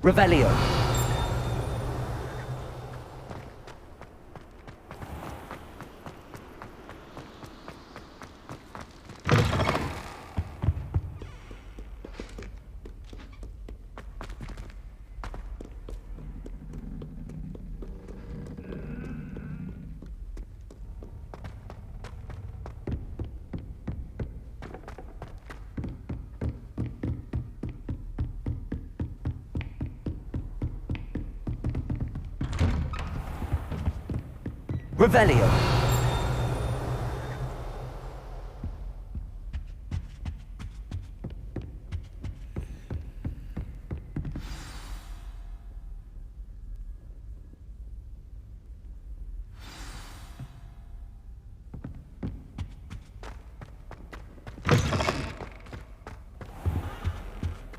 Revelio. Revelio.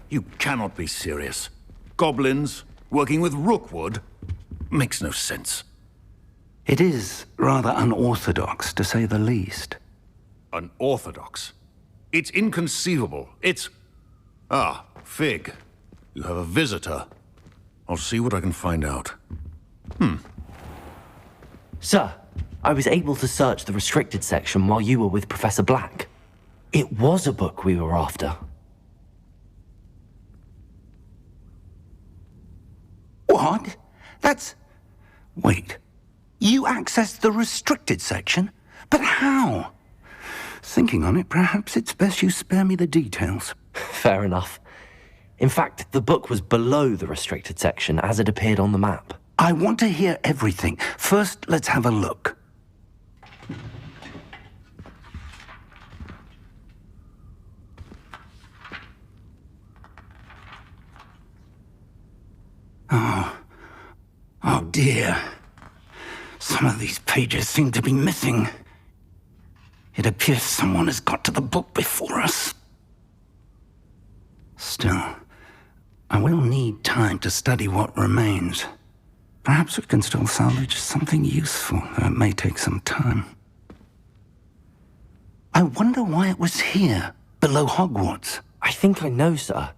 You cannot be serious. Goblins working with Rookwood makes no sense. It is rather unorthodox, to say the least. Unorthodox? It's inconceivable. It's... Ah, Fig. You have a visitor. I'll see what I can find out. Sir, I was able to search the restricted section while you were with Professor Black. It was a book we were after. What? That's... Wait. You accessed the restricted section? But how? Thinking on it, perhaps it's best you spare me the details. Fair enough. In fact, the book was below the restricted section as it appeared on the map. I want to hear everything. First, let's have a look. Oh dear. Some of these pages seem to be missing. It appears someone has got to the book before us. Still, I will need time to study what remains. Perhaps we can still salvage something useful, though it may take some time. I wonder why it was here, below Hogwarts. I think I know, sir.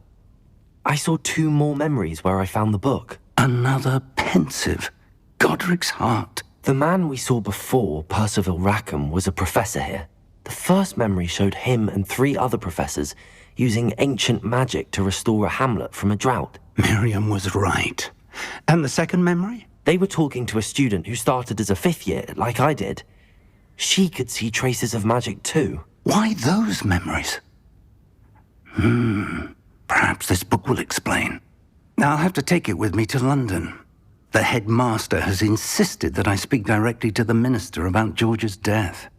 I saw 2 more memories where I found the book. Another pensive. Godric's heart. The man we saw before, Percival Rackham, was a professor here. The first memory showed him and 3 other professors using ancient magic to restore a hamlet from a drought. Miriam was right. And the second memory? They were talking to a student who started as a 5th year, like I did. She could see traces of magic too. Why those memories? Perhaps this book will explain. I'll have to take it with me to London. The headmaster has insisted that I speak directly to the minister about George's death.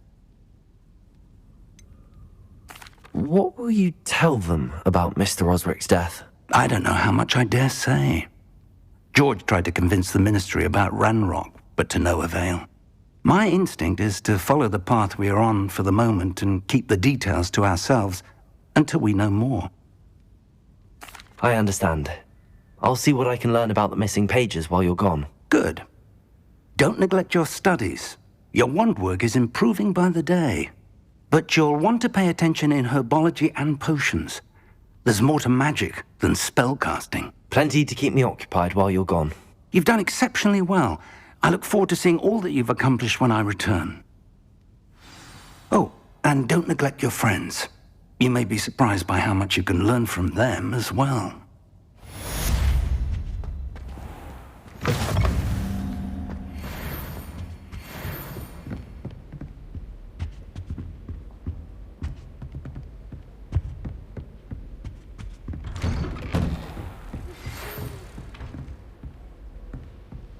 What will you tell them about Mr. Osric's death? I don't know how much I dare say. George tried to convince the ministry about Ranrock, but to no avail. My instinct is to follow the path we are on for the moment and keep the details to ourselves until we know more. I understand. I'll see what I can learn about the missing pages while you're gone. Good. Don't neglect your studies. Your wand work is improving by the day. But you'll want to pay attention in herbology and potions. There's more to magic than spellcasting. Plenty to keep me occupied while you're gone. You've done exceptionally well. I look forward to seeing all that you've accomplished when I return. Oh, and don't neglect your friends. You may be surprised by how much you can learn from them as well.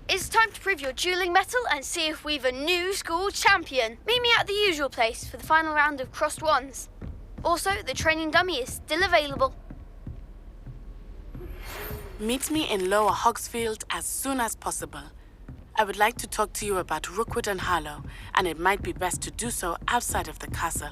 It's time to prove your dueling mettle and see if we've a new school champion. Meet me at the usual place for the final round of crossed wands. Also, the training dummy is still available. Meet me in Lower Hogsfield as soon as possible. I would like to talk to you about Rookwood and Harlow, and it might be best to do so outside of the castle.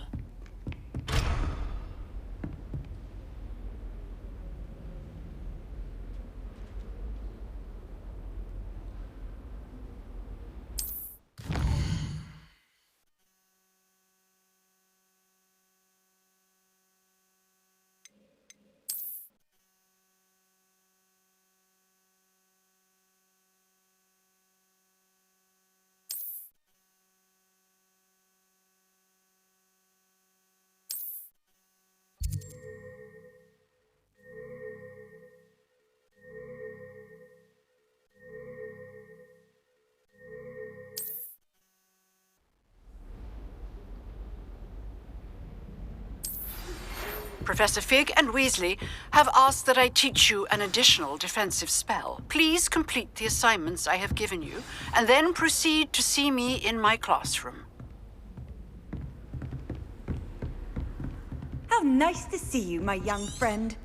Professor Fig and Weasley have asked that I teach you an additional defensive spell. Please complete the assignments I have given you, and then proceed to see me in my classroom. How nice to see you, my young friend.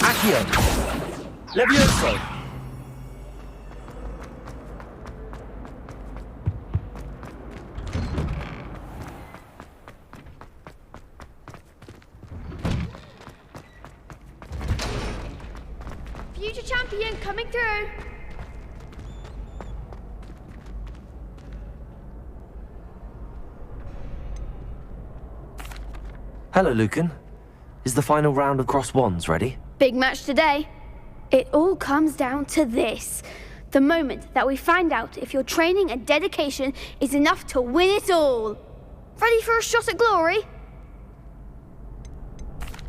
Accio! Levioso! Future champion coming through. Hello, Lucan. Is the final round of Cross Wands ready? Big match today. It all comes down to this. The moment that we find out if your training and dedication is enough to win it all. Ready for a shot at glory?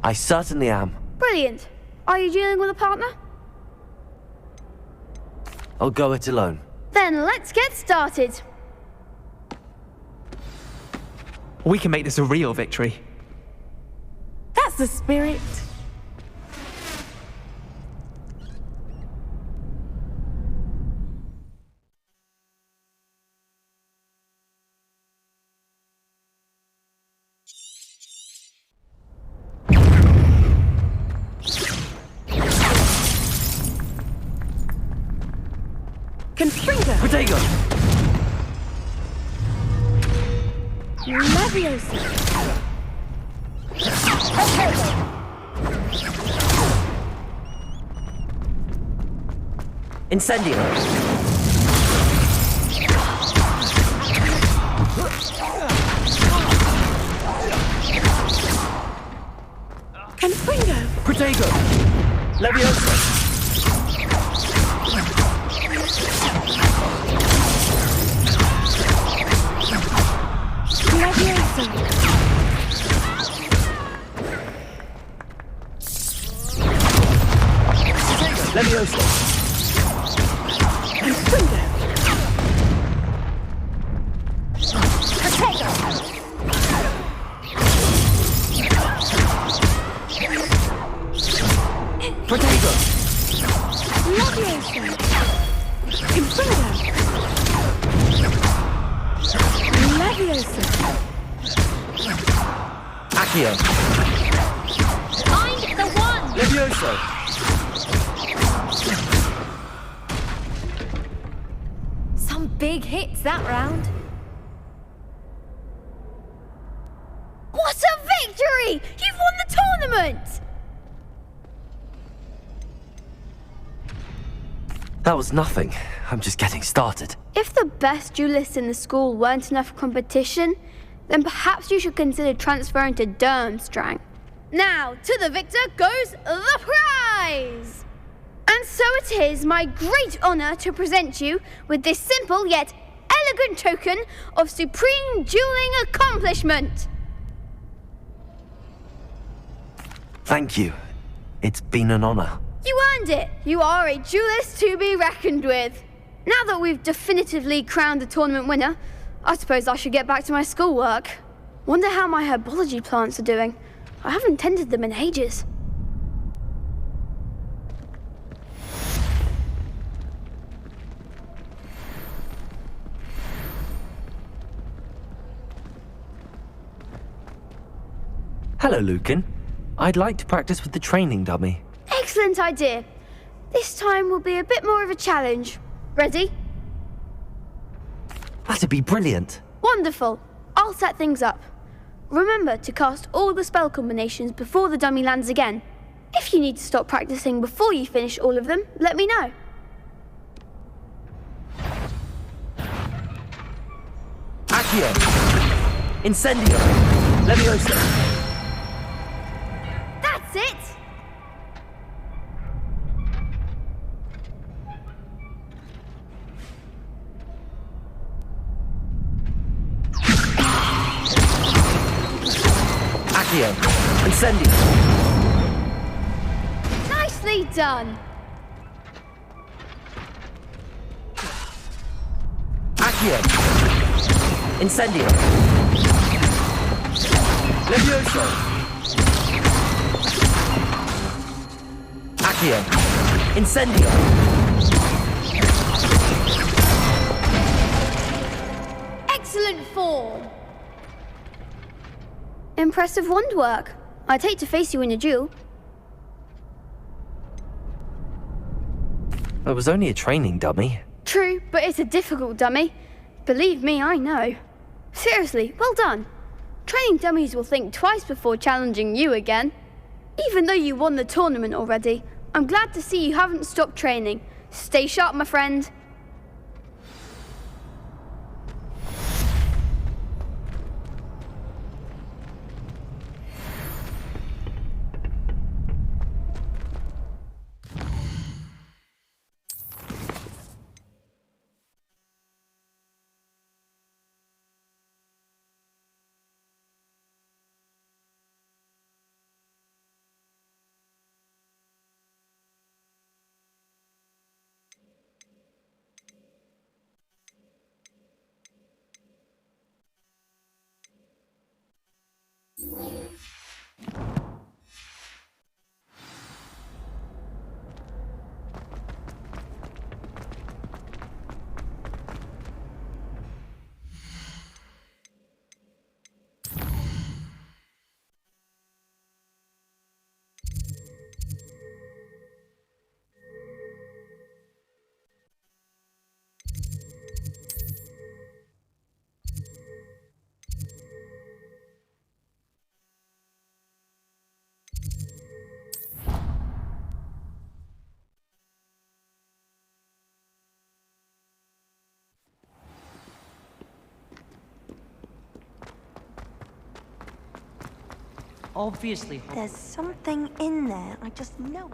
I certainly am. Brilliant. Are you dealing with a partner? I'll go it alone. Then let's get started. We can make this a real victory. That's the spirit. Confringo. Protego! Leviosa. Incendio! Confringo. Protego! Leviosa! Leviosa! Confringo. Protego! Leviosa. Accio. Find the one! Levioso. Some big hits that round. What a victory! You've won the tournament! That was nothing. I'm just getting started. If the best duelists in the school weren't enough competition, then perhaps you should consider transferring to Durmstrang. Now, to the victor goes the prize! And so it is my great honour to present you with this simple yet elegant token of supreme dueling accomplishment. Thank you. It's been an honor. You earned it. You are a duelist to be reckoned with. Now that we've definitively crowned the tournament winner, I suppose I should get back to my schoolwork. Wonder how my herbology plants are doing. I haven't tended them in ages. Hello, Lucan. I'd like to practice with the training dummy. Excellent idea. This time will be a bit more of a challenge. Ready? That'd be brilliant. Wonderful. I'll set things up. Remember to cast all the spell combinations before the dummy lands again. If you need to stop practicing before you finish all of them, let me know. Accio. Incendio. Leviosa. That's it! Accio. Incendio. Nicely done. Accio. Incendio. Levioso. Accio. Incendio. Excellent form. Impressive wand work. I'd hate to face you in a duel. It was only a training dummy. True, but it's a difficult dummy. Believe me, I know. Seriously, well done. Training dummies will think twice before challenging you again. Even though you won the tournament already, I'm glad to see you haven't stopped training. Stay sharp, my friend. Obviously. There's something in there, I just know.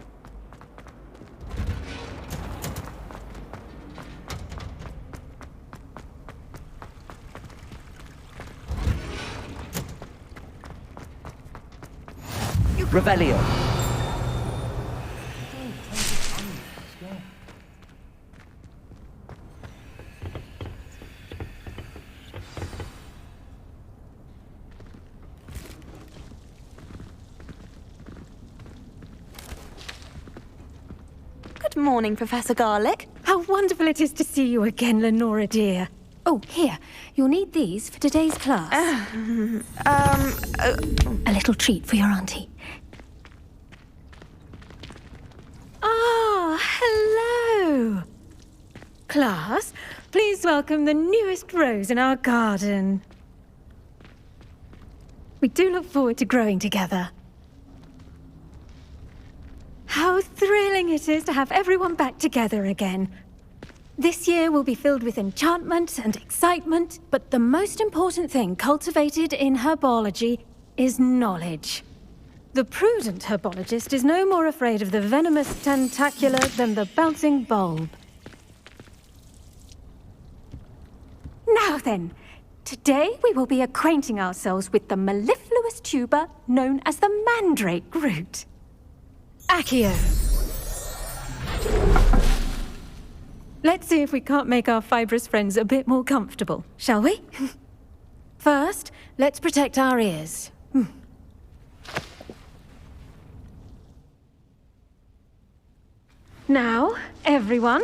Revelio. Good morning, Professor Garlick. How wonderful it is to see you again, Lenora dear. Oh, here. You'll need these for today's class. A little treat for your auntie. Ah, hello. Class, please welcome the newest rose in our garden. We do look forward to growing together. How thrilling it is to have everyone back together again. This year will be filled with enchantment and excitement, but the most important thing cultivated in herbology is knowledge. The prudent herbologist is no more afraid of the venomous tentacula than the bouncing bulb. Now then, today we will be acquainting ourselves with the mellifluous tuber known as the mandrake root. Accio. Let's see if we can't make our fibrous friends a bit more comfortable, shall we? First, let's protect our ears. Now, everyone,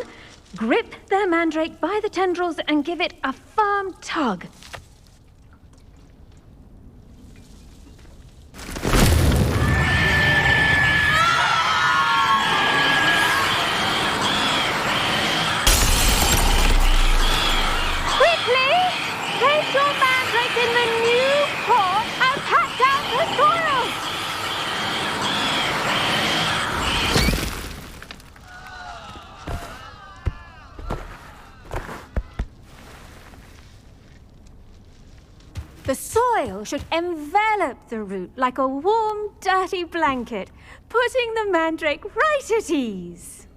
grip their mandrake by the tendrils and give it a firm tug. Place your mandrake in the new pot and pat down the soil! The soil should envelop the root like a warm, dirty blanket, putting the mandrake right at ease.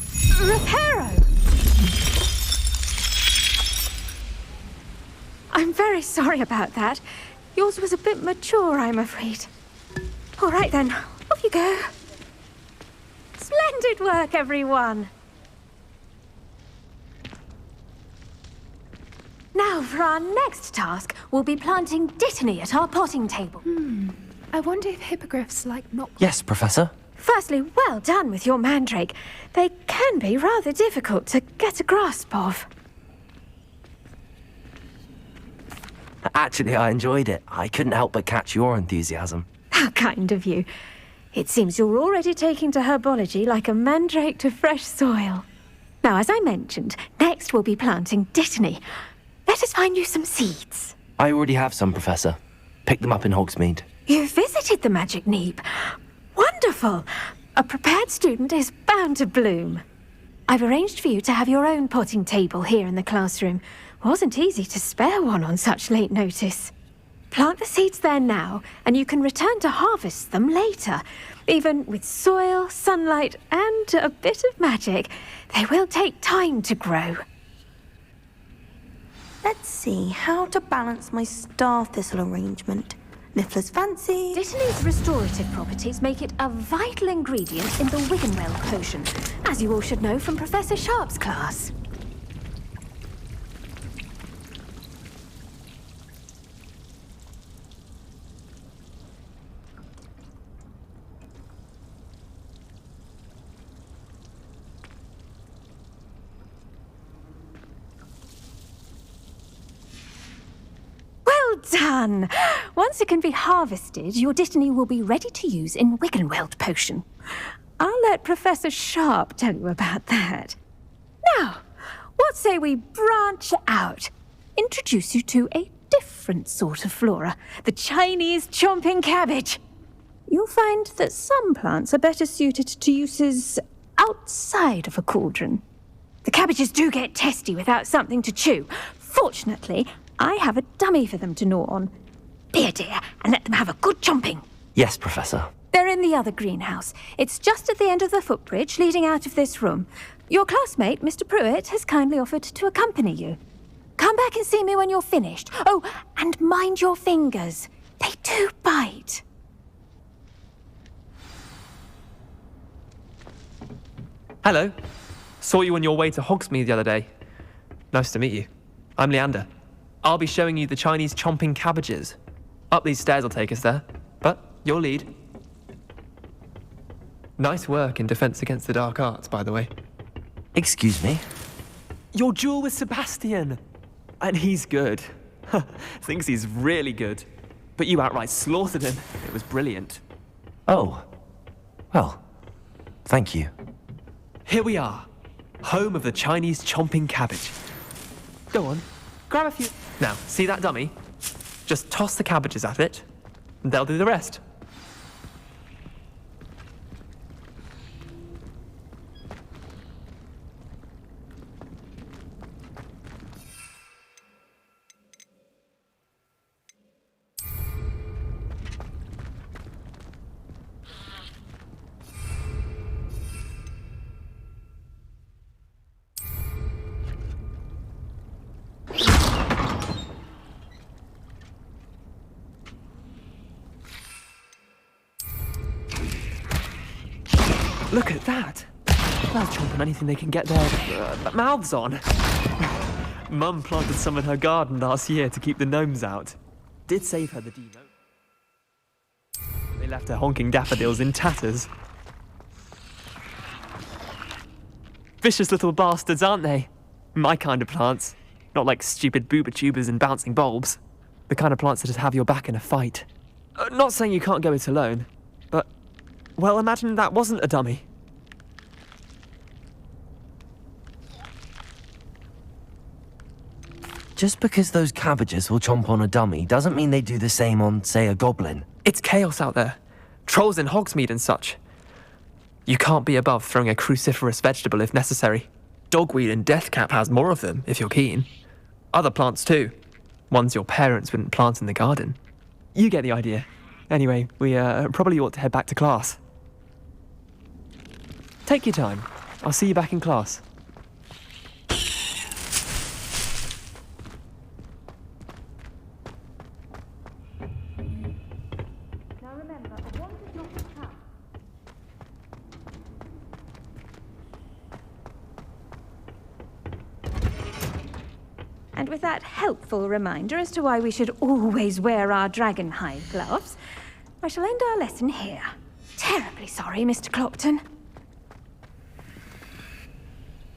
Reparo! I'm very sorry about that. Yours was a bit mature, I'm afraid. All right then, off you go. Splendid work, everyone. Now, for our next task, we'll be planting Dittany at our potting table. I wonder if hippogriffs like knock... Yes, Professor. Firstly, well done with your mandrake. They can be rather difficult to get a grasp of. Actually, I enjoyed it. I couldn't help but catch your enthusiasm. How kind of you. It seems you're already taking to herbology like a mandrake to fresh soil. Now, as I mentioned, next we'll be planting Dittany. Let us find you some seeds. I already have some, Professor. Picked them up in Hogsmeade. You visited the Magic Neep. Wonderful! A prepared student is bound to bloom. I've arranged for you to have your own potting table here in the classroom. Wasn't easy to spare one on such late notice. Plant the seeds there now, and you can return to harvest them later. Even with soil, sunlight, and a bit of magic, they will take time to grow. Let's see how to balance my star thistle arrangement. Niffler's fancy. Dittany's restorative properties make it a vital ingredient in the Wiggenweld potion, as you all should know from Professor Sharp's class. Done! Once it can be harvested, your Dittany will be ready to use in Wiggenweld potion. I'll let Professor Sharp tell you about that. Now, what say we branch out? Introduce you to a different sort of flora, the Chinese chomping cabbage. You'll find that some plants are better suited to uses outside of a cauldron. The cabbages do get testy without something to chew. Fortunately, I have a dummy for them to gnaw on. Be a dear and let them have a good chomping. Yes, Professor. They're in the other greenhouse. It's just at the end of the footbridge leading out of this room. Your classmate, Mr. Pruitt, has kindly offered to accompany you. Come back and see me when you're finished. Oh, and mind your fingers. They do bite. Hello. Saw you on your way to Hogsmeade the other day. Nice to meet you. I'm Leander. I'll be showing you the Chinese chomping cabbages. Up these stairs will take us there, but you'll lead. Nice work in Defense Against the Dark Arts, by the way. Excuse me. Your duel with Sebastian! And he's good. Thinks he's really good. But you outright slaughtered him. It was brilliant. Oh. Well, thank you. Here we are. Home of the Chinese chomping cabbage. Go on, grab a few. Now, see that dummy? Just toss the cabbages at it, and they'll do the rest. Look at that! They'll chomp on anything they can get their mouths on. Mum planted some in her garden last year to keep the gnomes out. Did save her the D-note. They left her honking daffodils in tatters. Vicious little bastards, aren't they? My kind of plants. Not like stupid booba tubers and bouncing bulbs. The kind of plants that just have your back in a fight. Not saying you can't go it alone, but... well, imagine that wasn't a dummy. Just because those cabbages will chomp on a dummy doesn't mean they do the same on, say, a goblin. It's chaos out there. Trolls in Hogsmeade and such. You can't be above throwing a cruciferous vegetable if necessary. Dogweed and Deathcap has more of them, if you're keen. Other plants too. Ones your parents wouldn't plant in the garden. You get the idea. Anyway, we probably ought to head back to class. Take your time. I'll see you back in class. Now remember, a wand is not a trap. And with that helpful reminder as to why we should always wear our dragonhide gloves, I shall end our lesson here. Terribly sorry, Mr. Clopton.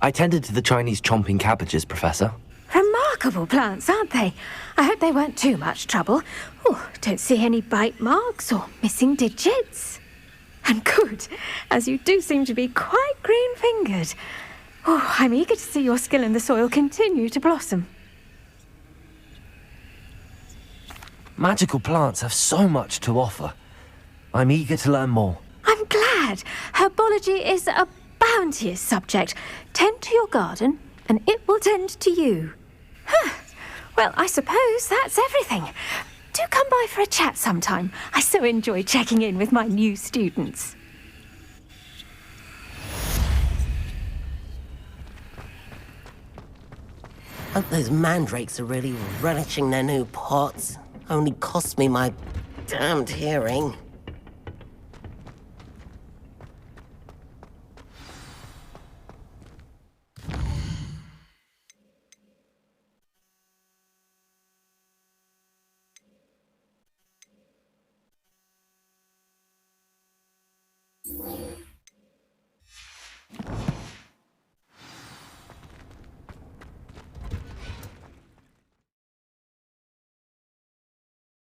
I tended to the Chinese chomping cabbages, Professor. Remarkable plants, aren't they? I hope they weren't too much trouble. Oh, don't see any bite marks or missing digits. And good, as you do seem to be quite green-fingered. Oh, I'm eager to see your skill in the soil continue to blossom. Magical plants have so much to offer. I'm eager to learn more. I'm glad. Herbology is a bounteous subject. Tend to your garden, and it will tend to you. Well, I suppose that's everything. Do come by for a chat sometime. I so enjoy checking in with my new students. Hope those mandrakes are really relishing their new pots. Only cost me my damned hearing.